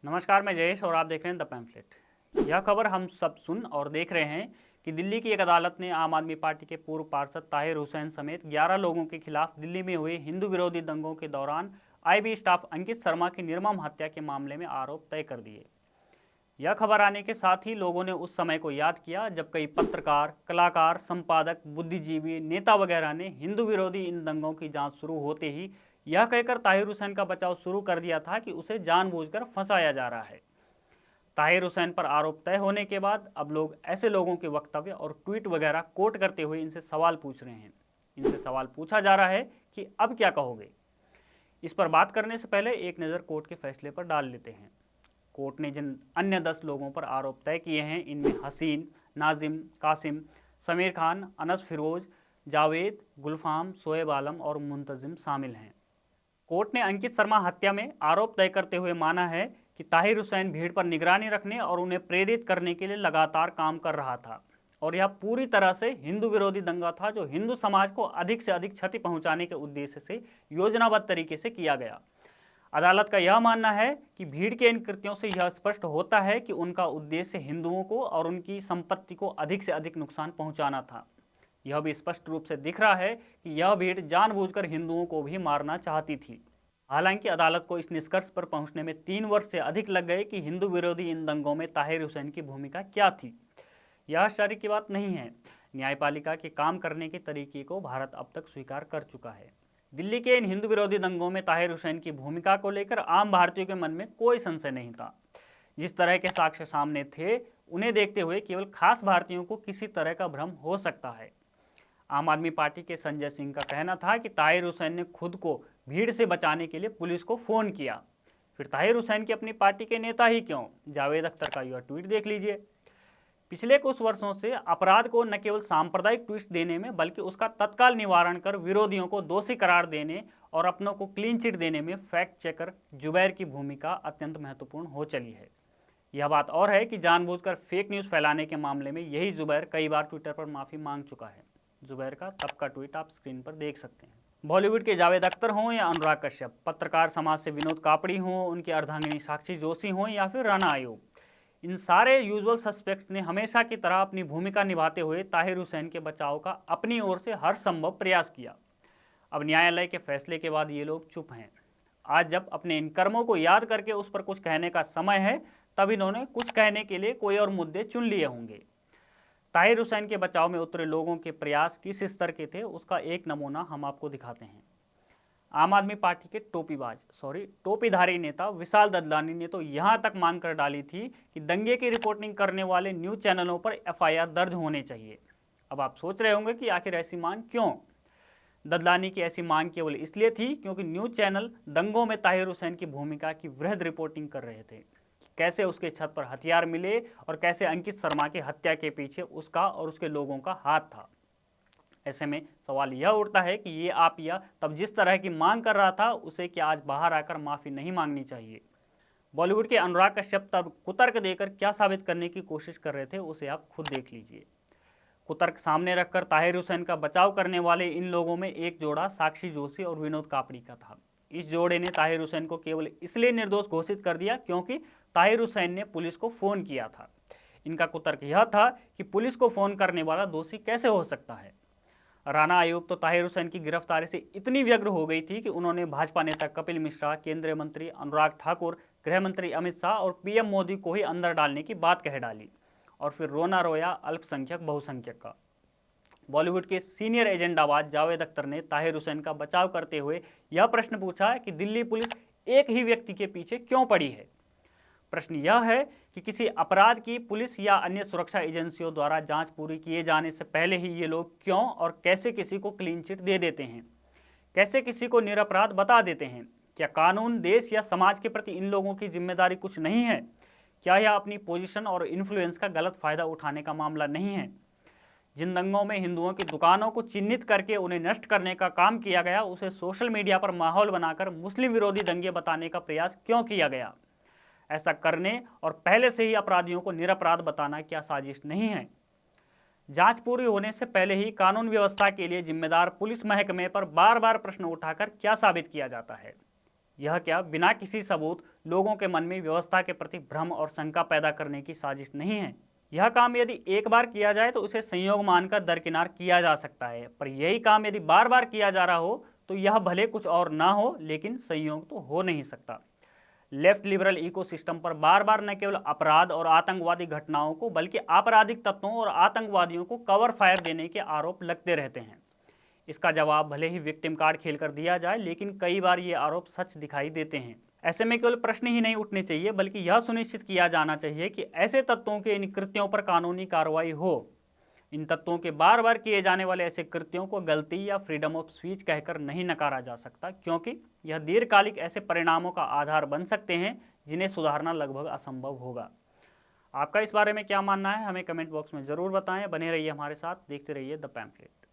नमस्कार, मैं जयेश और आप देख रहे हैं द पैम्फलेट। यह खबर हम सब सुन और देख रहे हैं कि दिल्ली की एक अदालत ने आम आदमी पार्टी के पूर्व पार्षद ताहिर हुसैन समेत 11 लोगों के खिलाफ दिल्ली में हुए हिंदू विरोधी दंगों के दौरान आईबी स्टाफ अंकित शर्मा की निर्मम हत्या के मामले में आरोप तय कर दिए। यह खबर आने के साथ ही लोगों ने उस समय को याद किया जब कई पत्रकार, कलाकार, संपादक, बुद्धिजीवी, नेता वगैरह ने हिंदू विरोधी इन दंगों की जांच शुरू होते ही यह कहकर ताहिर हुसैन का बचाव शुरू कर दिया था कि उसे जानबूझकर फंसाया जा रहा है। ताहिर हुसैन पर आरोप तय होने के बाद अब लोग ऐसे लोगों के वक्तव्य और ट्वीट वगैरह कोट करते हुए इनसे सवाल पूछ रहे हैं। इनसे सवाल पूछा जा रहा है कि अब क्या कहोगे। इस पर बात करने से पहले एक नज़र कोर्ट के फैसले पर डाल लेते हैं। कोर्ट ने जिन अन्य 10 लोगों पर आरोप तय किए हैं, इनमें हसीन, नाजिम, कासिम, समीर खान, अनस फिरोज, जावेद, गुलफाम, शोएब आलम और मुंतजिम शामिल हैं। कोर्ट ने अंकित शर्मा हत्या में आरोप तय करते हुए माना है कि ताहिर हुसैन भीड़ पर निगरानी रखने और उन्हें प्रेरित करने के लिए लगातार काम कर रहा था और यह पूरी तरह से हिंदू विरोधी दंगा था जो हिंदू समाज को अधिक से अधिक क्षति पहुंचाने के उद्देश्य से योजनाबद्ध तरीके से किया गया। अदालत का यह मानना है कि भीड़ के इन कृत्यों से यह स्पष्ट होता है कि उनका उद्देश्य हिंदुओं को और उनकी संपत्ति को अधिक से अधिक नुकसान पहुंचाना था। यह भी स्पष्ट रूप से दिख रहा है कि यह भीड़ जानबूझकर हिंदुओं को भी मारना चाहती थी। हालांकि अदालत को इस निष्कर्ष पर पहुंचने में 3 वर्ष से अधिक लग गए कि हिंदू विरोधी इन दंगों में ताहिर हुसैन की भूमिका क्या थी। यह आश्चर्य की बात नहीं है। न्यायपालिका के काम करने के तरीके को भारत अब तक स्वीकार कर चुका है। दिल्ली के इन हिंदू विरोधी दंगों में ताहिर हुसैन की भूमिका को लेकर आम भारतीयों के मन में कोई संशय नहीं था। जिस तरह के साक्ष्य सामने थे, उन्हें देखते हुए केवल खास भारतीयों को किसी तरह का भ्रम हो सकता है। आम आदमी पार्टी के संजय सिंह का कहना था कि ताहिर हुसैन ने खुद को भीड़ से बचाने के लिए पुलिस को फ़ोन किया। फिर ताहिर हुसैन की अपनी पार्टी के नेता ही क्यों, जावेद अख्तर का यह ट्वीट देख लीजिए। पिछले कुछ वर्षों से अपराध को न केवल सांप्रदायिक ट्विस्ट देने में बल्कि उसका तत्काल निवारण कर विरोधियों को दोषी करार देने और अपनों को क्लीन चिट देने में फैक्ट चेकर जुबैर की भूमिका अत्यंत महत्वपूर्ण हो चली है। यह बात और है कि जानबूझकर फेक न्यूज़ फैलाने के मामले में यही जुबैर कई बार ट्विटर पर माफ़ी मांग चुका है। जुबैर का तब का ट्वीट आप स्क्रीन पर देख सकते हैं। बॉलीवुड के जावेद अख्तर हों या अनुराग कश्यप, पत्रकार समाज से विनोद कापड़ी हों, उनकी अर्धांगिनी साक्षी जोशी हों या फिर राणा आयोग, इन सारे यूजुअल सस्पेक्ट ने हमेशा की तरह अपनी भूमिका निभाते हुए ताहिर हुसैन के बचाव का अपनी ओर से हर संभव प्रयास किया। अब न्यायालय के फैसले के बाद ये लोग चुप हैं। आज जब अपने इन कर्मों को याद करके उस पर कुछ कहने का समय है, तब इन्होंने कुछ कहने के लिए कोई और मुद्दे चुन लिए होंगे। ताहिर हुसैन के बचाव में उतरे लोगों के प्रयास किस स्तर के थे, उसका एक नमूना हम आपको दिखाते हैं। आम आदमी पार्टी के टोपीधारी नेता विशाल ददलानी ने तो यहां तक मांग कर डाली थी कि दंगे की रिपोर्टिंग करने वाले न्यूज़ चैनलों पर एफआईआर दर्ज होने चाहिए। अब आप सोच रहे होंगे कि आखिर ऐसी मांग क्यों। ददलानी की ऐसी मांग केवल इसलिए थी क्योंकि न्यूज़ चैनल दंगों में ताहिर हुसैन की भूमिका की वृहद रिपोर्टिंग कर रहे थे। कैसे उसके छत पर हथियार मिले और कैसे अंकित शर्मा की हत्या के पीछे उसका और उसके लोगों का हाथ था। ऐसे में सवाल यह उठता है कि ये आप या तब जिस तरह की मांग कर रहा था, उसे क्या आज बाहर आकर माफ़ी नहीं मांगनी चाहिए। बॉलीवुड के अनुराग कश्यप तब कुतर्क देकर क्या साबित करने की कोशिश कर रहे थे, उसे आप खुद देख लीजिए। कुतर्क सामने रखकर ताहिर हुसैन का बचाव करने वाले इन लोगों में एक जोड़ा साक्षी जोशी और विनोद कापड़ी का था। इस जोड़े ने ताहिर हुसैन को केवल इसलिए निर्दोष घोषित कर दिया क्योंकि ताहिर हुसैन ने पुलिस को फ़ोन किया था। इनका कुतर्क यह था कि पुलिस को फ़ोन करने वाला दोषी कैसे हो सकता है। राणा आयोग तो ताहिर हुसैन की गिरफ्तारी से इतनी व्यग्र हो गई थी कि उन्होंने भाजपा नेता कपिल मिश्रा, केंद्रीय मंत्री अनुराग ठाकुर, गृह मंत्री अमित शाह और पीएम मोदी को ही अंदर डालने की बात कह डाली और फिर रोना रोया अल्पसंख्यक बहुसंख्यक का। बॉलीवुड के सीनियर एजेंडाबाज जावेद अख्तर ने ताहिर हुसैन का बचाव करते हुए यह प्रश्न पूछा कि दिल्ली पुलिस एक ही व्यक्ति के पीछे क्यों पड़ी है। प्रश्न यह है कि किसी अपराध की पुलिस या अन्य सुरक्षा एजेंसियों द्वारा जांच पूरी किए जाने से पहले ही ये लोग क्यों और कैसे किसी को क्लीन चिट दे देते हैं, कैसे किसी को निरपराध बता देते हैं। क्या कानून, देश या समाज के प्रति इन लोगों की जिम्मेदारी कुछ नहीं है? क्या यह अपनी पोजीशन और इन्फ्लुएंस का गलत फायदा उठाने का मामला नहीं है? जिन दंगों में हिंदुओं की दुकानों को चिन्हित करके उन्हें नष्ट करने का काम किया गया, उसे सोशल मीडिया पर माहौल बनाकर मुस्लिम विरोधी दंगे बताने का प्रयास क्यों किया गया? ऐसा करने और पहले से ही अपराधियों को निरपराध बताना क्या साजिश नहीं है? जांच पूरी होने से पहले ही कानून व्यवस्था के लिए जिम्मेदार पुलिस महकमे पर बार बार प्रश्न उठाकर क्या साबित किया जाता है? यह क्या बिना किसी सबूत लोगों के मन में व्यवस्था के प्रति भ्रम और शंका पैदा करने की साजिश नहीं है। यह काम यदि एक बार किया जाए तो उसे संयोग मानकर दरकिनार किया जा सकता है, पर यही काम यदि बार बार किया जा रहा हो तो यह भले कुछ और ना हो, लेकिन संयोग तो हो नहीं सकता। लेफ्ट लिबरल इकोसिस्टम पर बार बार न केवल अपराध और आतंकवादी घटनाओं को बल्कि आपराधिक तत्वों और आतंकवादियों को कवर फायर देने के आरोप लगते रहते हैं। इसका जवाब भले ही विक्टिम कार्ड खेलकर दिया जाए, लेकिन कई बार ये आरोप सच दिखाई देते हैं। ऐसे में केवल प्रश्न ही नहीं उठने चाहिए, बल्कि यह सुनिश्चित किया जाना चाहिए कि ऐसे तत्वों के इन कृत्यों पर कानूनी कार्रवाई हो। इन तत्वों के बार बार किए जाने वाले ऐसे कृत्यों को गलती या फ्रीडम ऑफ स्पीच कहकर नहीं नकारा जा सकता, क्योंकि यह दीर्घकालिक ऐसे परिणामों का आधार बन सकते हैं जिन्हें सुधारना लगभग असंभव होगा। आपका इस बारे में क्या मानना है, हमें कमेंट बॉक्स में ज़रूर बताएं। बने रहिए हमारे साथ, देखते रहिए द पैम्फलेट।